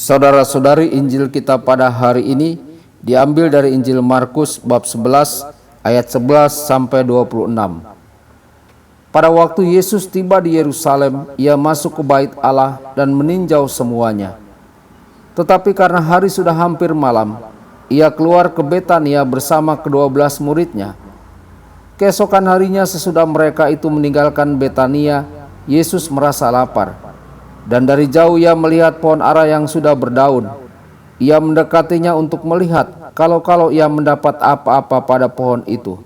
Saudara-saudari, Injil kita pada hari ini diambil dari Injil Markus bab 11 ayat 11 sampai 26. Pada waktu Yesus tiba di Yerusalem, ia masuk ke bait Allah dan meninjau semuanya. Tetapi karena hari sudah hampir malam, ia keluar ke Betania bersama ke-12 muridnya. Keesokan harinya sesudah mereka itu meninggalkan Betania, Yesus merasa lapar. Dan dari jauh ia melihat pohon ara yang sudah berdaun. Ia mendekatinya untuk melihat kalau ia mendapat apa-apa pada pohon itu.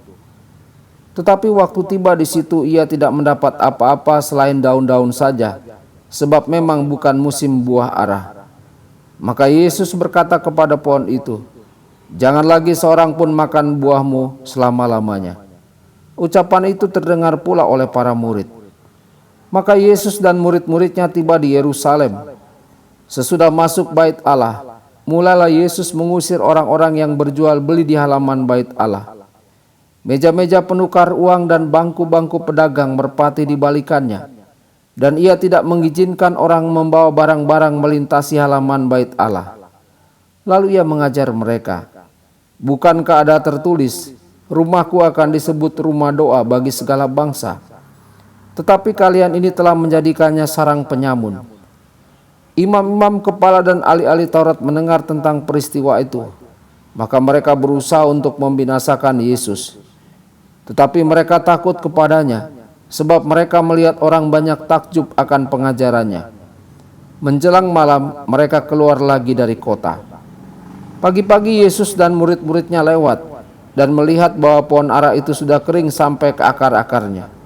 Tetapi waktu tiba di situ ia tidak mendapat apa-apa selain daun-daun saja, sebab memang bukan musim buah ara. Maka Yesus berkata kepada pohon itu, "Jangan lagi seorang pun makan buahmu selama-lamanya." Ucapan itu terdengar pula oleh para murid. Maka Yesus dan murid-muridnya tiba di Yerusalem. Sesudah masuk bait Allah, mulailah Yesus mengusir orang-orang yang berjual beli di halaman bait Allah. Meja-meja penukar uang dan bangku-bangku pedagang merpati dibalikannya, dan ia tidak mengizinkan orang membawa barang-barang melintasi halaman bait Allah. Lalu ia mengajar mereka, "Bukankah ada tertulis, rumahku akan disebut rumah doa bagi segala bangsa? Tetapi kalian ini telah menjadikannya sarang penyamun." Imam-imam kepala dan ahli-ahli Taurat mendengar tentang peristiwa itu, maka mereka berusaha untuk membinasakan Yesus. Tetapi mereka takut kepadanya, sebab mereka melihat orang banyak takjub akan pengajarannya. Menjelang malam, mereka keluar lagi dari kota. Pagi-pagi Yesus dan murid-muridnya lewat dan melihat bahwa pohon ara itu sudah kering sampai ke akar-akarnya.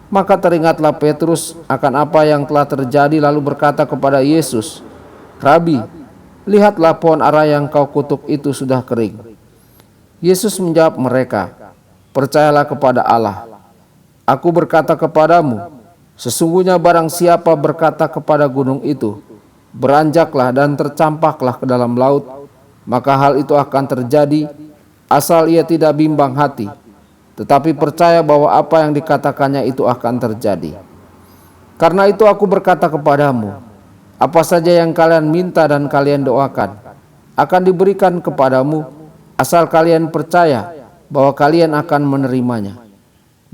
Maka teringatlah Petrus akan apa yang telah terjadi, lalu berkata kepada Yesus, "Rabi, lihatlah pohon ara yang kau kutuk itu sudah kering." Yesus menjawab mereka, "Percayalah kepada Allah. Aku berkata kepadamu, sesungguhnya barang siapa berkata kepada gunung itu, beranjaklah dan tercampaklah ke dalam laut, maka hal itu akan terjadi, asal ia tidak bimbang hati, tetapi percaya bahwa apa yang dikatakannya itu akan terjadi. Karena itu aku berkata kepadamu, apa saja yang kalian minta dan kalian doakan, akan diberikan kepadamu, asal kalian percaya bahwa kalian akan menerimanya.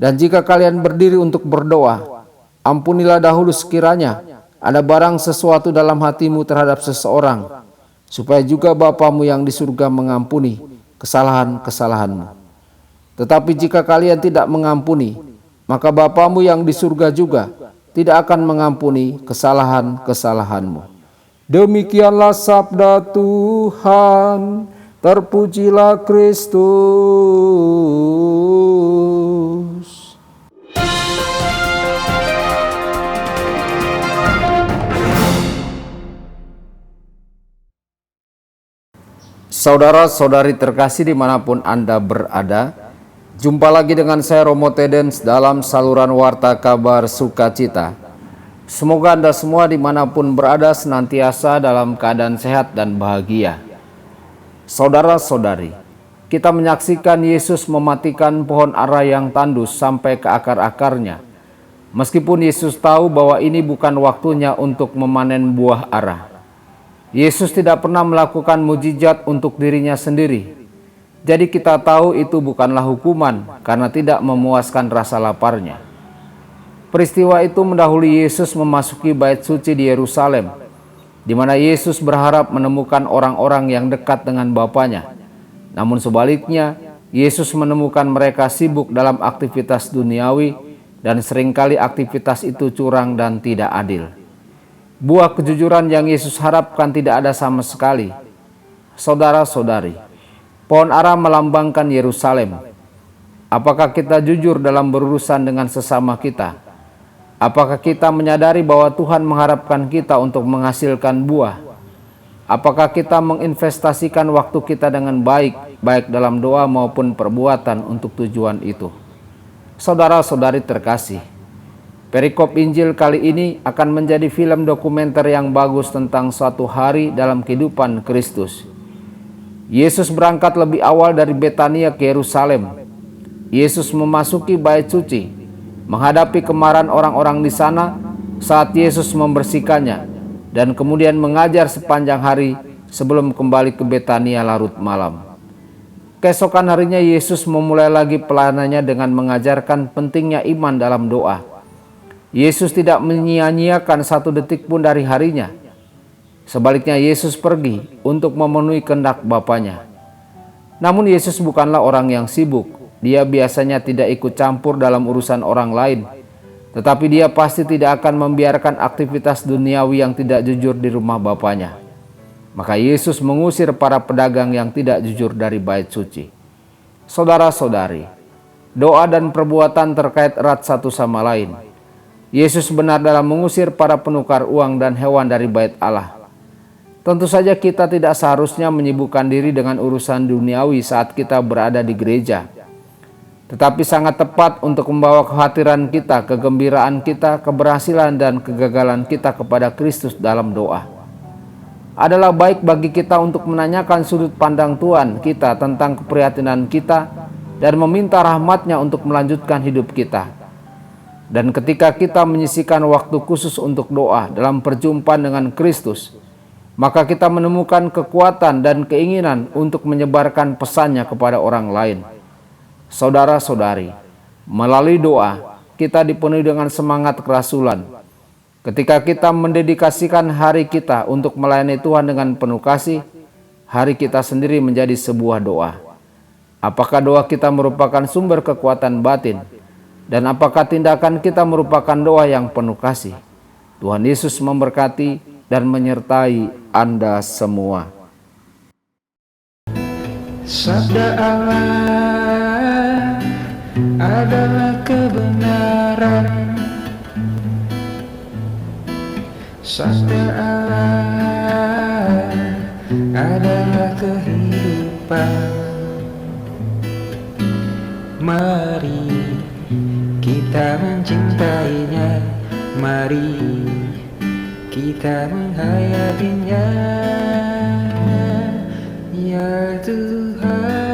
Dan jika kalian berdiri untuk berdoa, ampunilah dahulu sekiranya ada barang sesuatu dalam hatimu terhadap seseorang, supaya juga Bapamu yang di surga mengampuni kesalahan-kesalahanmu. Tetapi jika kalian tidak mengampuni, maka Bapamu yang di surga juga tidak akan mengampuni kesalahan-kesalahanmu." Demikianlah sabda Tuhan. Terpujilah Kristus. Saudara-saudari terkasih dimanapun Anda berada, jumpa lagi dengan saya Romo Tedens dalam saluran Warta Kabar Sukacita. Semoga Anda semua dimanapun berada senantiasa dalam keadaan sehat dan bahagia. Saudara-saudari, kita menyaksikan Yesus mematikan pohon ara yang tandus sampai ke akar-akarnya. Meskipun Yesus tahu bahwa ini bukan waktunya untuk memanen buah ara. Yesus tidak pernah melakukan mujizat untuk dirinya sendiri. Jadi kita tahu itu bukanlah hukuman karena tidak memuaskan rasa laparnya. Peristiwa itu mendahului Yesus memasuki bait suci di Yerusalem, di mana Yesus berharap menemukan orang-orang yang dekat dengan Bapanya. Namun sebaliknya, Yesus menemukan mereka sibuk dalam aktivitas duniawi dan seringkali aktivitas itu curang dan tidak adil. Buah kejujuran yang Yesus harapkan tidak ada sama sekali. Saudara-saudari, pohon ara melambangkan Yerusalem. Apakah kita jujur dalam berurusan dengan sesama kita? Apakah kita menyadari bahwa Tuhan mengharapkan kita untuk menghasilkan buah? Apakah kita menginvestasikan waktu kita dengan baik, baik dalam doa maupun perbuatan untuk tujuan itu? Saudara-saudari terkasih, perikop Injil kali ini akan menjadi film dokumenter yang bagus tentang suatu hari dalam kehidupan Kristus. Yesus berangkat lebih awal dari Betania ke Yerusalem. Yesus memasuki bait suci, menghadapi kemarahan orang-orang di sana saat Yesus membersihkannya, dan kemudian mengajar sepanjang hari sebelum kembali ke Betania larut malam. Keesokan harinya Yesus memulai lagi pelayanannya dengan mengajarkan pentingnya iman dalam doa. Yesus tidak menyia-nyiakan satu detik pun dari harinya. Sebaliknya Yesus pergi untuk memenuhi kehendak Bapanya. Namun Yesus bukanlah orang yang sibuk. Dia biasanya tidak ikut campur dalam urusan orang lain. Tetapi dia pasti tidak akan membiarkan aktivitas duniawi yang tidak jujur di rumah Bapanya. Maka Yesus mengusir para pedagang yang tidak jujur dari bait suci. Saudara-saudari, doa dan perbuatan terkait erat satu sama lain. Yesus benar dalam mengusir para penukar uang dan hewan dari bait Allah. Tentu saja kita tidak seharusnya menyibukkan diri dengan urusan duniawi saat kita berada di gereja. Tetapi sangat tepat untuk membawa kehadiran kita, kegembiraan kita, keberhasilan dan kegagalan kita kepada Kristus dalam doa. Adalah baik bagi kita untuk menanyakan sudut pandang Tuhan kita tentang keprihatinan kita dan meminta rahmat-Nya untuk melanjutkan hidup kita. Dan ketika kita menyisihkan waktu khusus untuk doa dalam perjumpaan dengan Kristus, maka kita menemukan kekuatan dan keinginan untuk menyebarkan pesannya kepada orang lain. Saudara-saudari, melalui doa kita dipenuhi dengan semangat kerasulan. Ketika kita mendedikasikan hari kita untuk melayani Tuhan dengan penuh kasih, hari kita sendiri menjadi sebuah doa. Apakah doa kita merupakan sumber kekuatan batin? Dan apakah tindakan kita merupakan doa yang penuh kasih? Tuhan Yesus memberkati dan menyertai Anda semua. Sabda Allah adalah kebenaran. Sabda Allah adalah kehidupan. Mari kita mencintainya, mari kita menghayatinya, ya Tuhan.